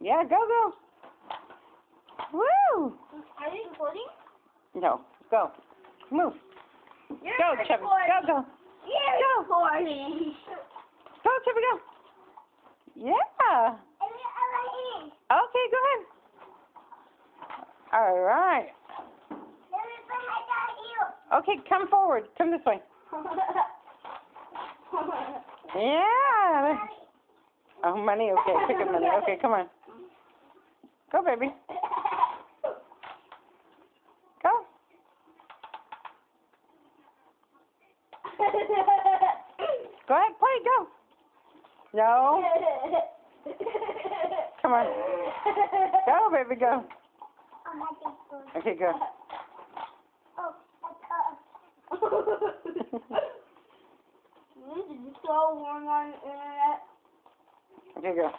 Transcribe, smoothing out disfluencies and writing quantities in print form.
Yeah, go, go. Woo! Are you recording? No, go. Move. You're Go, Chubby. Go, go. You're recording. Go, Chubby, go. Yeah. Okay, go ahead. All right. Okay, come forward. Come this way. Yeah. Oh, money. Okay, pick up money. Okay, come on. Go, baby. Go. Go ahead, play. Go. No. Come on. Go, baby, go. Okay, go. This is so warm on the internet. Okay, go.